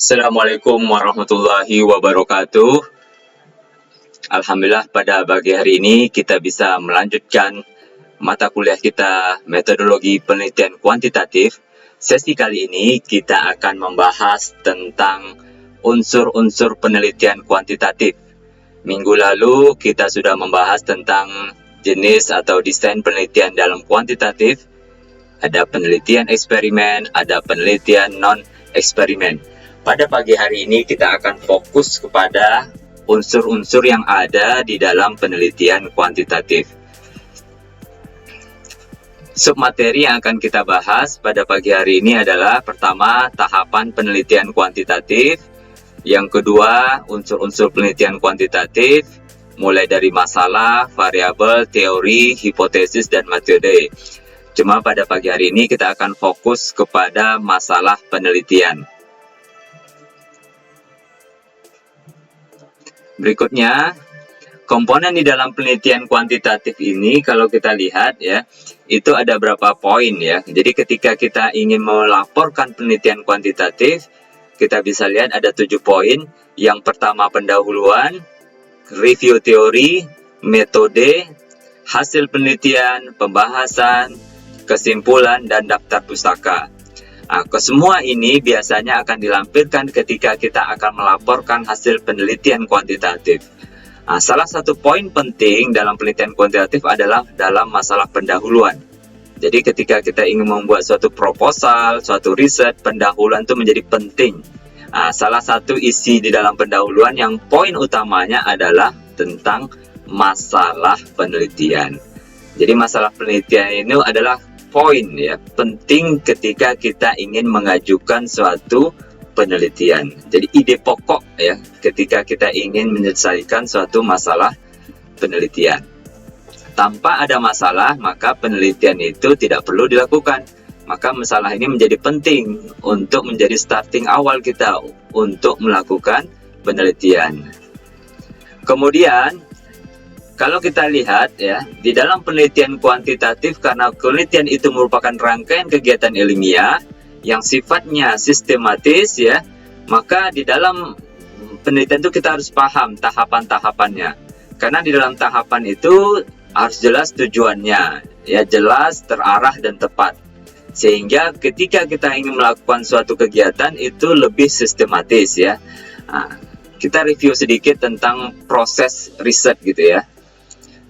Assalamualaikum warahmatullahi wabarakatuh. Alhamdulillah pada pagi hari ini kita bisa melanjutkan mata kuliah kita metodologi penelitian kuantitatif. Sesi kali ini kita akan membahas tentang unsur-unsur penelitian kuantitatif. Minggu lalu kita sudah membahas tentang jenis atau desain penelitian dalam kuantitatif. Ada penelitian eksperimen, ada penelitian non-eksperimen. Pada pagi hari ini kita akan fokus kepada unsur-unsur yang ada di dalam penelitian kuantitatif. Submateri yang akan kita bahas pada pagi hari ini adalah pertama, tahapan penelitian kuantitatif. Yang kedua, unsur-unsur penelitian kuantitatif, mulai dari masalah, variabel, teori, hipotesis, dan metode. Cuma pada pagi hari ini kita akan fokus kepada masalah penelitian. Berikutnya, komponen di dalam penelitian kuantitatif ini kalau kita lihat ya, itu ada berapa poin ya. Jadi ketika kita ingin melaporkan penelitian kuantitatif, kita bisa lihat ada 7 poin. Yang pertama pendahuluan, review teori, metode, hasil penelitian, pembahasan, kesimpulan, dan daftar pustaka. Kesemua ini biasanya akan dilampirkan ketika kita akan melaporkan hasil penelitian kuantitatif. Salah satu poin penting dalam penelitian kuantitatif adalah dalam masalah pendahuluan. Jadi ketika kita ingin membuat suatu proposal, suatu riset, pendahuluan itu menjadi penting. Salah satu isi di dalam pendahuluan yang poin utamanya adalah tentang masalah penelitian. Jadi masalah penelitian ini adalah poin ya penting ketika kita ingin mengajukan suatu penelitian. Jadi ide pokok ya ketika kita ingin menyelesaikan suatu masalah penelitian. Tanpa ada masalah maka penelitian itu tidak perlu dilakukan. Maka masalah ini menjadi penting untuk menjadi starting awal kita untuk melakukan penelitian. Kemudian kalau kita lihat ya, di dalam penelitian kuantitatif karena penelitian itu merupakan rangkaian kegiatan ilmiah yang sifatnya sistematis ya, maka di dalam penelitian itu kita harus paham tahapan-tahapannya. Karena di dalam tahapan itu harus jelas tujuannya, ya jelas, terarah dan tepat. Sehingga ketika kita ingin melakukan suatu kegiatan itu lebih sistematis ya. Kita review sedikit tentang proses riset gitu ya.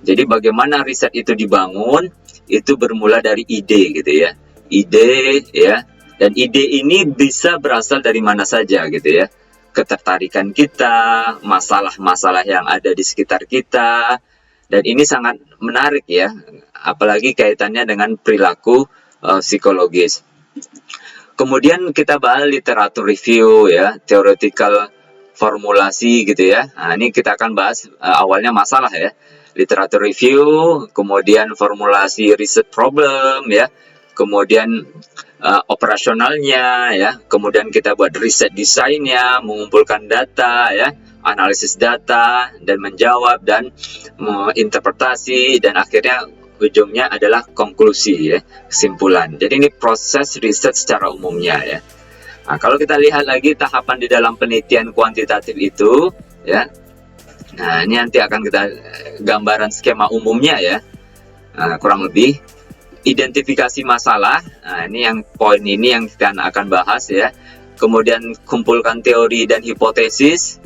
Jadi bagaimana riset itu dibangun, itu bermula dari ide gitu ya. Ide ya, dan ide ini bisa berasal dari mana saja gitu ya. Ketertarikan kita, masalah-masalah yang ada di sekitar kita, dan ini sangat menarik ya. Apalagi kaitannya dengan perilaku psikologis. Kemudian kita bahas literatur review ya, theoretical formulasi gitu ya. Ini kita akan bahas awalnya masalah ya. Literatur review, kemudian formulasi riset problem ya, kemudian operasionalnya ya, kemudian kita buat riset desainnya, mengumpulkan data ya, analisis data dan menjawab dan menginterpretasi dan akhirnya ujungnya adalah konklusi ya, kesimpulan. Jadi ini proses riset secara umumnya ya. Kalau kita lihat lagi tahapan di dalam penelitian kuantitatif itu ya. Ini nanti akan kita gambaran skema umumnya ya, kurang lebih. Identifikasi masalah, ini yang poin ini yang kita akan bahas ya. Kemudian kumpulkan teori dan hipotesis.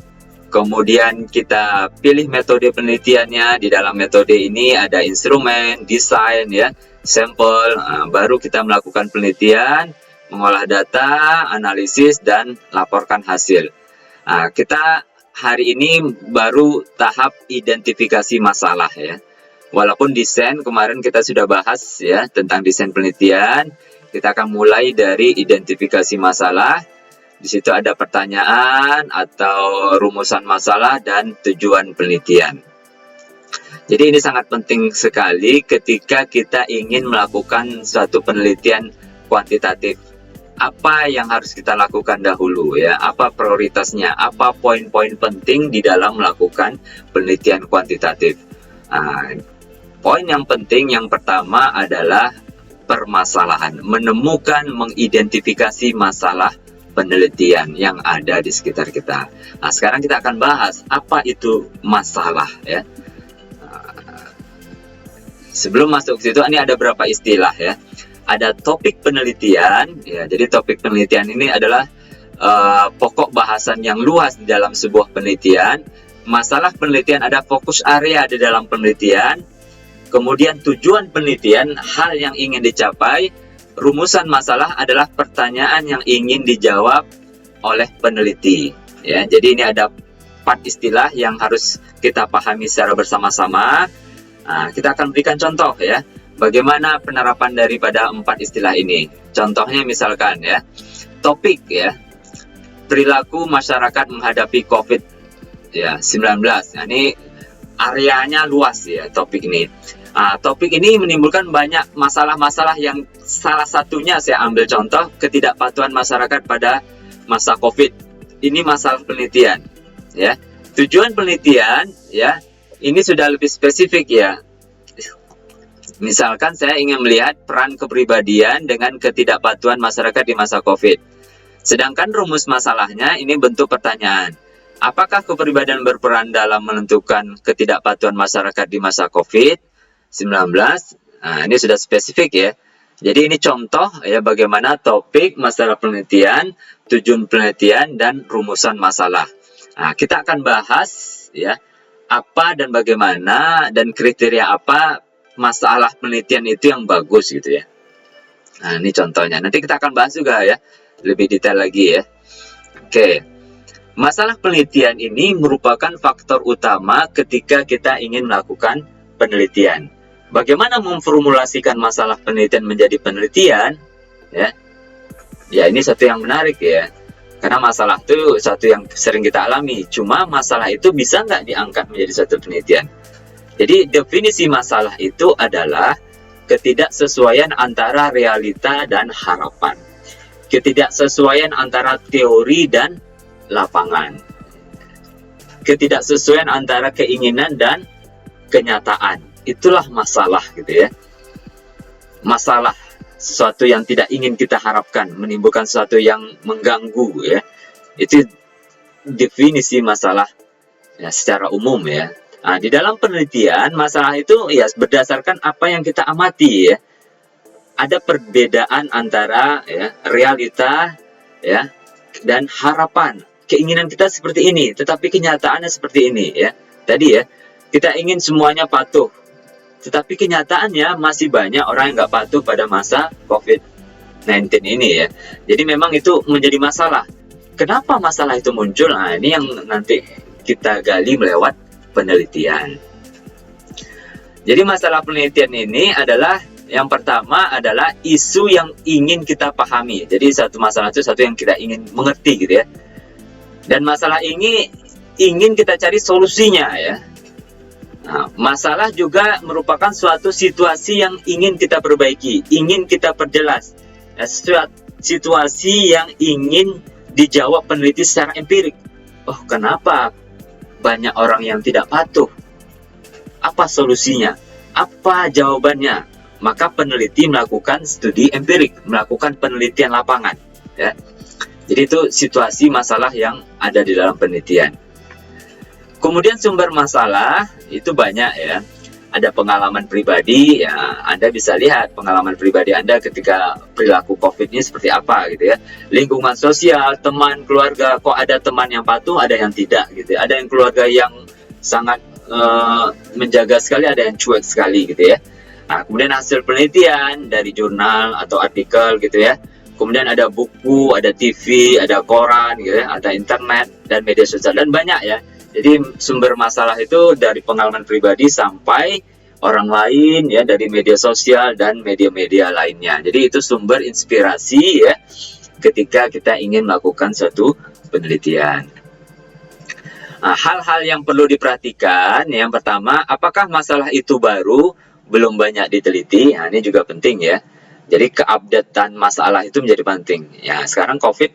Kemudian kita pilih metode penelitiannya. Di dalam metode ini ada instrumen, desain ya, sampel. Baru kita melakukan penelitian, mengolah data, analisis dan laporkan hasil. Kita hari ini baru tahap identifikasi masalah ya. Walaupun desain kemarin kita sudah bahas ya tentang desain penelitian, kita akan mulai dari identifikasi masalah. Di situ ada pertanyaan atau rumusan masalah dan tujuan penelitian. Jadi ini sangat penting sekali ketika kita ingin melakukan suatu penelitian kuantitatif. Apa yang harus kita lakukan dahulu ya, apa prioritasnya, apa poin-poin penting di dalam melakukan penelitian kuantitatif. Poin yang penting yang pertama adalah permasalahan, menemukan, mengidentifikasi masalah penelitian yang ada di sekitar kita. Nah, sekarang kita akan bahas apa itu masalah ya. Sebelum masuk ke situ, ini ada beberapa istilah ya. Ada topik penelitian, ya. Jadi topik penelitian ini adalah pokok bahasan yang luas di dalam sebuah penelitian. Masalah penelitian ada fokus area di dalam penelitian. Kemudian tujuan penelitian, hal yang ingin dicapai. Rumusan masalah adalah pertanyaan yang ingin dijawab oleh peneliti. Ya, jadi ini ada 4 istilah yang harus kita pahami secara bersama-sama. Nah, kita akan berikan contoh ya, bagaimana penerapan daripada 4 istilah ini. Contohnya misalkan ya, topik ya, perilaku masyarakat menghadapi COVID-19. Nah, ini areanya luas ya topik ini. Nah, topik ini menimbulkan banyak masalah-masalah yang salah satunya saya ambil contoh ketidakpatuhan masyarakat pada masa COVID. Ini masalah penelitian ya. Tujuan penelitian ya, ini sudah lebih spesifik ya. Misalkan saya ingin melihat peran kepribadian dengan ketidakpatuhan masyarakat di masa COVID. Sedangkan rumus masalahnya ini bentuk pertanyaan. Apakah kepribadian berperan dalam menentukan ketidakpatuhan masyarakat di masa COVID-19? Nah, ini sudah spesifik ya. Jadi ini contoh ya bagaimana topik masalah penelitian, tujuan penelitian, dan rumusan masalah. Nah, kita akan bahas ya apa dan bagaimana dan kriteria apa masalah penelitian itu yang bagus gitu ya. Nah, ini contohnya. Nanti kita akan bahas juga ya lebih detail lagi ya. Oke. Masalah penelitian ini merupakan faktor utama ketika kita ingin melakukan penelitian. Bagaimana memformulasikan masalah penelitian menjadi penelitian ya? Ya, ini satu yang menarik ya. Karena masalah itu satu yang sering kita alami. Cuma masalah itu bisa nggak diangkat menjadi satu penelitian? Jadi definisi masalah itu adalah ketidaksesuaian antara realita dan harapan. Ketidaksesuaian antara teori dan lapangan. Ketidaksesuaian antara keinginan dan kenyataan. Itulah masalah gitu ya. Masalah. Sesuatu yang tidak ingin kita harapkan, menimbulkan sesuatu yang mengganggu ya. Itu definisi masalah ya, secara umum ya. Nah, di dalam penelitian masalah itu ya berdasarkan apa yang kita amati ya. Ada perbedaan antara ya realita ya dan harapan. Keinginan kita seperti ini, tetapi kenyataannya seperti ini ya. Tadi ya, kita ingin semuanya patuh. Tetapi kenyataannya masih banyak orang yang nggak patuh pada masa COVID-19 ini ya. Jadi memang itu menjadi masalah. Kenapa masalah itu muncul? Nah, ini yang nanti kita gali melewat penelitian. Jadi masalah penelitian ini adalah yang pertama adalah isu yang ingin kita pahami. Jadi satu masalah itu satu yang kita ingin mengerti gitu ya. Dan masalah ini ingin kita cari solusinya ya. Nah, masalah juga merupakan suatu situasi yang ingin kita perbaiki, ingin kita perjelas. Ya, situasi yang ingin dijawab peneliti secara empirik. Oh, kenapa banyak orang yang tidak patuh? Apa solusinya? Apa jawabannya? Maka peneliti melakukan studi empirik, melakukan penelitian lapangan. Ya. Jadi itu situasi masalah yang ada di dalam penelitian. Kemudian sumber masalah itu banyak ya. Ada pengalaman pribadi ya, Anda bisa lihat pengalaman pribadi Anda ketika perilaku COVID ini seperti apa gitu ya. Lingkungan sosial, teman, keluarga, kok ada teman yang patuh, ada yang tidak gitu ya. Ada yang keluarga yang sangat menjaga sekali, ada yang cuek sekali gitu ya. Nah, kemudian hasil penelitian dari jurnal atau artikel gitu ya. Kemudian ada buku, ada TV, ada koran gitu ya, ada internet dan media sosial dan banyak ya. Jadi sumber masalah itu dari pengalaman pribadi sampai orang lain ya, dari media sosial dan media-media lainnya. Jadi itu sumber inspirasi ya ketika kita ingin melakukan suatu penelitian. Nah, hal-hal yang perlu diperhatikan yang pertama, apakah masalah itu baru, belum banyak diteliti? Nah, ini juga penting ya. Jadi keupdatean masalah itu menjadi penting. Ya, sekarang COVID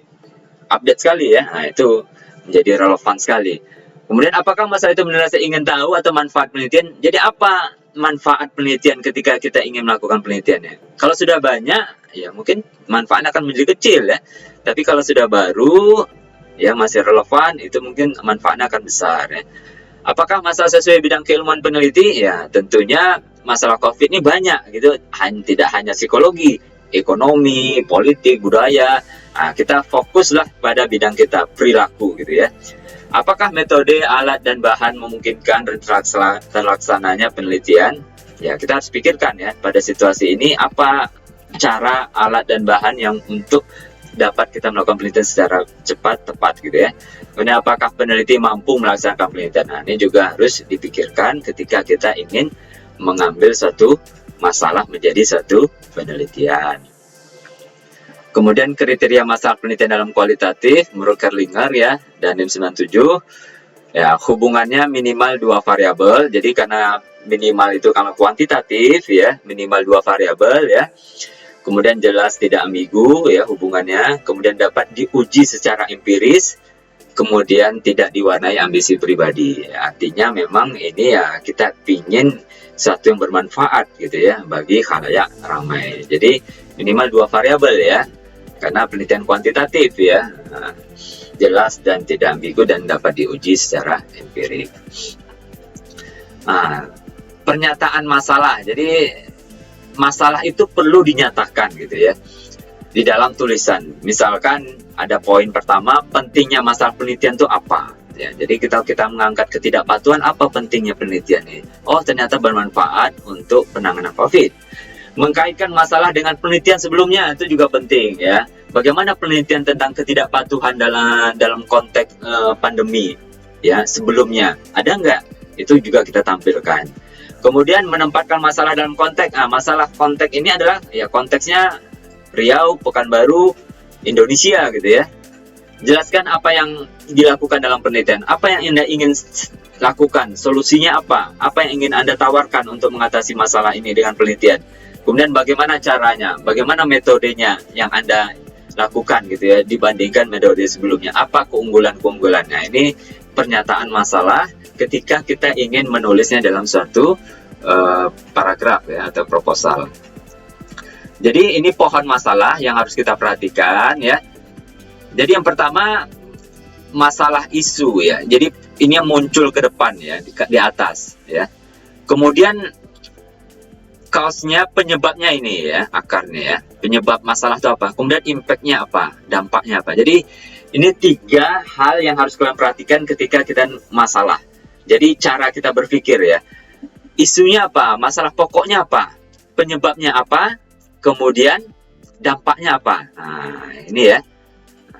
update sekali ya. Nah, itu menjadi relevan sekali. Kemudian apakah masalah itu benar-benar saya ingin tahu atau manfaat penelitian? Jadi apa manfaat penelitian ketika kita ingin melakukan penelitiannya? Kalau sudah banyak, ya mungkin manfaatnya akan menjadi kecil ya. Tapi kalau sudah baru, ya masih relevan, itu mungkin manfaatnya akan besar ya. Apakah masalah sesuai bidang keilmuan peneliti? Ya, tentunya masalah COVID ini banyak gitu, tidak hanya psikologi, ekonomi, politik, budaya. Nah, kita fokuslah pada bidang kita, perilaku gitu ya. Apakah metode, alat, dan bahan memungkinkan terlaksananya penelitian? Ya, kita harus pikirkan ya, pada situasi ini apa cara, alat, dan bahan yang untuk dapat kita melakukan penelitian secara cepat, tepat gitu ya. Kemudian apakah peneliti mampu melaksanakan penelitian? Nah, ini juga harus dipikirkan ketika kita ingin mengambil satu masalah menjadi satu penelitian. Kemudian kriteria masalah penelitian dalam kualitatif menurut Kerlinger ya, dan NIM 97 ya, hubungannya minimal 2 variabel. Jadi karena minimal itu kalau kuantitatif ya, minimal 2 variabel ya. Kemudian jelas tidak ambigu ya hubungannya, kemudian dapat diuji secara empiris, kemudian tidak diwarnai ambisi pribadi. Artinya memang ini ya kita ingin sesuatu yang bermanfaat gitu ya bagi khalayak ramai. Jadi minimal 2 variabel ya, karena penelitian kuantitatif ya, jelas dan tidak ambigu dan dapat diuji secara empirik. Nah, pernyataan masalah. Jadi masalah itu perlu dinyatakan gitu ya di dalam tulisan. Misalkan ada poin pertama, pentingnya masalah penelitian itu apa ya. Jadi kita mengangkat ketidakpatuhan, apa pentingnya penelitian ini? Oh, ternyata bermanfaat untuk penanganan COVID. Mengkaitkan masalah dengan penelitian sebelumnya itu juga penting ya. Bagaimana penelitian tentang ketidakpatuhan dalam konteks pandemi ya sebelumnya, ada nggak? Itu juga kita tampilkan. Kemudian menempatkan masalah dalam konteks. Masalah konteks ini adalah ya konteksnya Riau, Pekanbaru, Indonesia gitu ya. Jelaskan apa yang dilakukan dalam penelitian, apa yang Anda ingin lakukan, solusinya apa yang ingin Anda tawarkan untuk mengatasi masalah ini dengan penelitian. Kemudian bagaimana caranya, bagaimana metodenya yang Anda lakukan gitu ya dibandingkan metode sebelumnya. Apa keunggulan-keunggulannya? Ini pernyataan masalah ketika kita ingin menulisnya dalam suatu paragraf ya atau proposal. Jadi ini pohon masalah yang harus kita perhatikan ya. Jadi yang pertama masalah isu ya. Jadi ini yang muncul ke depan ya di atas ya. Kemudian cause-nya, penyebabnya ini ya, akarnya ya. Penyebab masalah itu apa? Kemudian impact-nya apa? Dampaknya apa? Jadi ini 3 hal yang harus kalian perhatikan ketika kita masalah. Jadi cara kita berpikir ya. Isunya apa? Masalah pokoknya apa? Penyebabnya apa? Kemudian dampaknya apa? Nah, ini ya.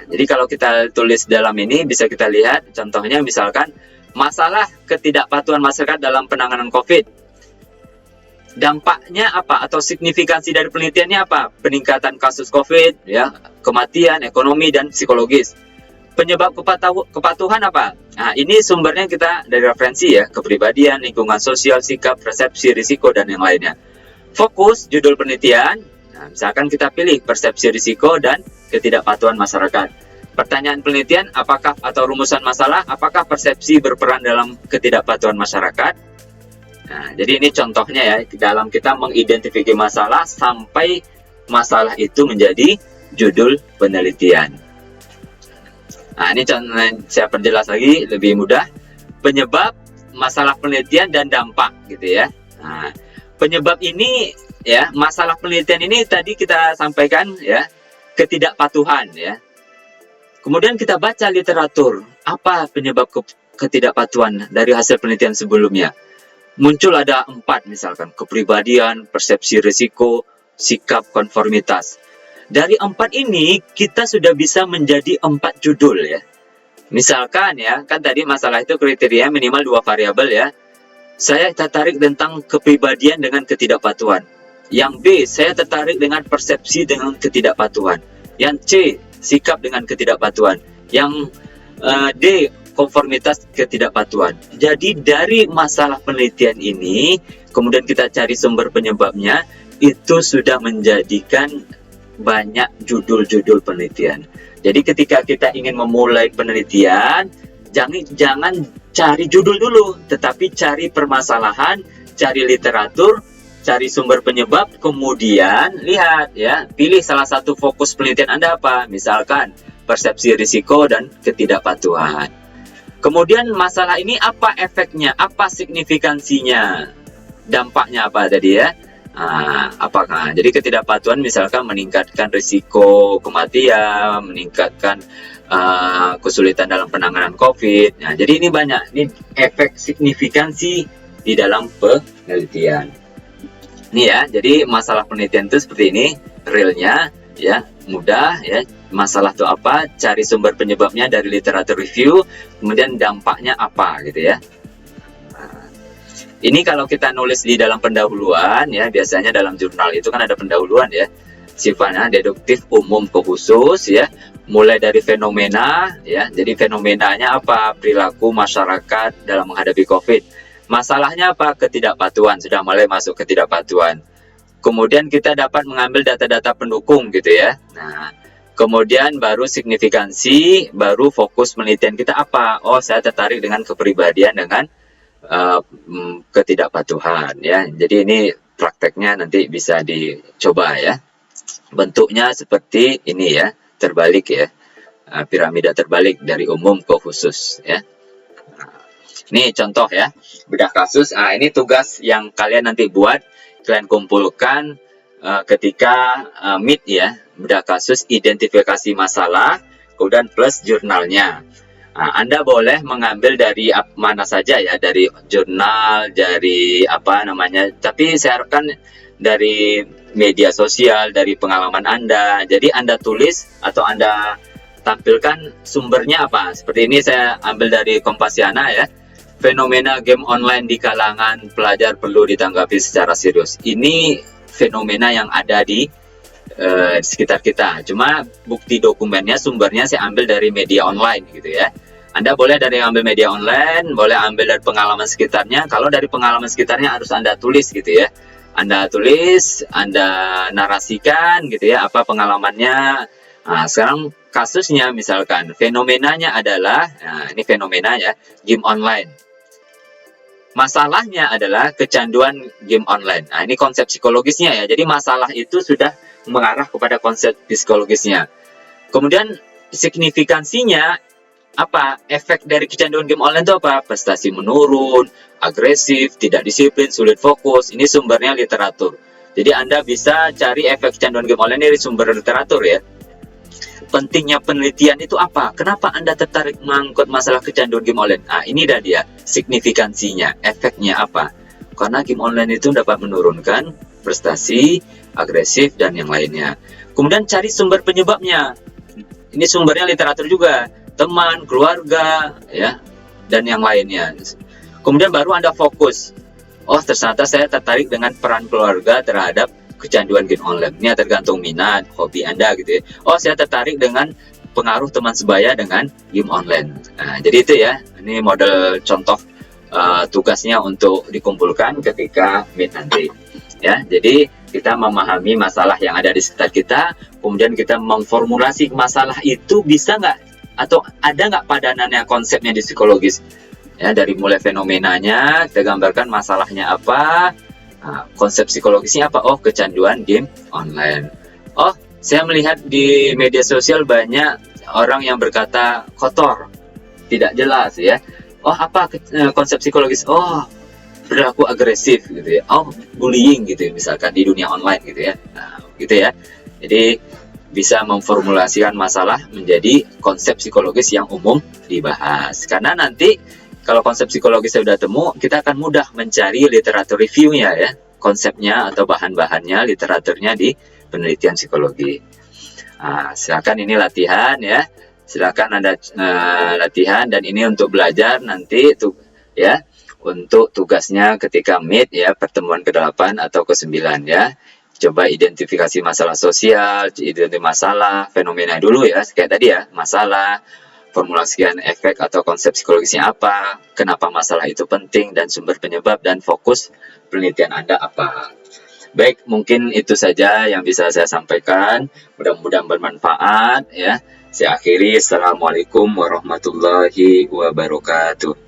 Jadi kalau kita tulis dalam ini bisa kita lihat contohnya misalkan masalah ketidakpatuhan masyarakat dalam penanganan COVID. Dampaknya apa atau signifikansi dari penelitiannya apa? Peningkatan kasus COVID, ya, kematian, ekonomi dan psikologis. Penyebab kepatuhan apa? Nah, ini sumbernya kita dari referensi ya, kepribadian, lingkungan sosial, sikap, persepsi, risiko dan yang lainnya. Fokus judul penelitian. Nah, misalkan kita pilih persepsi risiko dan ketidakpatuhan masyarakat. Pertanyaan penelitian, apakah atau rumusan masalah, apakah persepsi berperan dalam ketidakpatuhan masyarakat? Nah, jadi ini contohnya ya, dalam kita mengidentifikasi masalah sampai masalah itu menjadi judul penelitian. Nah, ini contoh, saya perjelas lagi lebih mudah. Penyebab, masalah penelitian dan dampak gitu ya. Nah, penyebab ini ya, masalah penelitian ini tadi kita sampaikan ya, ketidakpatuhan ya. Kemudian kita baca literatur, apa penyebab ketidakpatuhan dari hasil penelitian sebelumnya. Muncul ada 4 misalkan, kepribadian, persepsi risiko, sikap, konformitas. Dari 4 ini kita sudah bisa menjadi 4 judul ya. Misalkan ya, kan tadi masalah itu kriteria minimal 2 variabel ya. Saya tertarik tentang kepribadian dengan ketidakpatuhan. Yang B, saya tertarik dengan persepsi dengan ketidakpatuhan. Yang C, sikap dengan ketidakpatuhan. Yang D, konformitas ketidakpatuhan. Jadi dari masalah penelitian ini, kemudian kita cari sumber penyebabnya, itu sudah menjadikan banyak judul-judul penelitian. Jadi ketika kita ingin memulai penelitian, jangan cari judul dulu, tetapi cari permasalahan, cari literatur, cari sumber penyebab, kemudian lihat ya, pilih salah satu fokus penelitian Anda apa, misalkan persepsi risiko dan ketidakpatuhan. Kemudian masalah ini apa efeknya, apa signifikansinya, dampaknya apa tadi ya. Apakah jadi ketidakpatuhan misalkan meningkatkan risiko kematian, meningkatkan kesulitan dalam penanganan COVID. Nah, jadi ini banyak, ini efek signifikansi di dalam penelitian. Ini ya, jadi masalah penelitian itu seperti ini, realnya ya, mudah ya. Masalah itu apa? Cari sumber penyebabnya dari literatur review, kemudian dampaknya apa gitu ya. Ini kalau kita nulis di dalam pendahuluan ya, biasanya dalam jurnal itu kan ada pendahuluan ya, sifatnya deduktif, umum ke khusus ya, mulai dari fenomena ya. Jadi fenomenanya apa? Perilaku masyarakat dalam menghadapi COVID. Masalahnya apa? Ketidakpatuhan, sudah mulai masuk ketidakpatuhan. Kemudian kita dapat mengambil data-data pendukung gitu ya. Nah, kemudian baru signifikansi, baru fokus penelitian kita apa? Oh, saya tertarik dengan kepribadian dengan ketidakpatuhan ya. Jadi ini prakteknya nanti bisa dicoba ya. Bentuknya seperti ini ya, terbalik ya, piramida terbalik dari umum ke khusus ya. Ini contoh ya, bedah kasus. Ini tugas yang kalian nanti buat, kalian kumpulkan ketika meet ya, bedah kasus, identifikasi masalah, kemudian plus jurnalnya. Anda boleh mengambil dari mana saja ya, dari jurnal, dari apa namanya, tapi saya harapkan dari media sosial, dari pengalaman Anda. Jadi Anda tulis atau Anda tampilkan sumbernya apa. Seperti ini saya ambil dari Kompasiana ya. Fenomena game online di kalangan pelajar perlu ditanggapi secara serius. Ini fenomena yang ada di sekitar kita. Cuma bukti dokumennya, sumbernya saya ambil dari media online gitu ya. Anda boleh dari ambil media online, boleh ambil dari pengalaman sekitarnya. Kalau dari pengalaman sekitarnya harus Anda tulis gitu ya. Anda tulis, Anda narasikan gitu ya, apa pengalamannya. Sekarang kasusnya misalkan fenomenanya adalah, ini fenomena ya, game online. Masalahnya adalah kecanduan game online. Ini konsep psikologisnya ya. Jadi masalah itu sudah mengarah kepada konsep psikologisnya. Kemudian signifikansinya apa? Efek dari kecanduan game online itu apa? Prestasi menurun, agresif, tidak disiplin, sulit fokus. Ini sumbernya literatur. Jadi Anda bisa cari efek kecanduan game online dari sumber literatur ya. Pentingnya penelitian itu apa? Kenapa Anda tertarik mengangkut masalah kecanduan game online? Ini dah dia, signifikansinya, efeknya apa? Karena game online itu dapat menurunkan prestasi, agresif, dan yang lainnya. Kemudian cari sumber penyebabnya. Ini sumbernya literatur juga, teman, keluarga, ya, dan yang lainnya. Kemudian baru Anda fokus. Oh, ternyata saya tertarik dengan peran keluarga terhadap kecanduan game online. Ini tergantung minat, hobi Anda gitu ya. Oh, saya tertarik dengan pengaruh teman sebaya dengan game online. Jadi itu ya, ini model contoh tugasnya untuk dikumpulkan ketika meet nanti. Ya, jadi kita memahami masalah yang ada di sekitar kita, kemudian kita memformulasi masalah itu bisa nggak atau ada nggak padanannya konsepnya di psikologis. Ya, dari mulai fenomenanya, kita gambarkan masalahnya apa, konsep psikologisnya apa. Oh, kecanduan game online. Oh, saya melihat di media sosial banyak orang yang berkata kotor, tidak jelas ya. Oh, apa konsep psikologis? Oh, perilaku agresif gitu ya. Oh, bullying gitu ya, misalkan di dunia online gitu ya. Gitu ya. Jadi bisa memformulasikan masalah menjadi konsep psikologis yang umum dibahas. Karena nanti kalau konsep psikologis sudah temu, kita akan mudah mencari literatur reviewnya ya, konsepnya atau bahan-bahannya, literaturnya di penelitian psikologi. Silakan ini latihan ya, silakan Anda latihan, dan ini untuk belajar nanti ya, untuk tugasnya ketika meet ya, pertemuan ke-8 atau ke-9 ya. Coba identifikasi masalah sosial, identifikasi masalah, fenomena dulu ya, kayak tadi ya, masalah, formulasikan efek atau konsep psikologisnya apa, kenapa masalah itu penting, dan sumber penyebab, dan fokus penelitian Anda apa. Baik, mungkin itu saja yang bisa saya sampaikan. Mudah-mudahan bermanfaat ya. Saya akhiri. Assalamualaikum warahmatullahi wabarakatuh.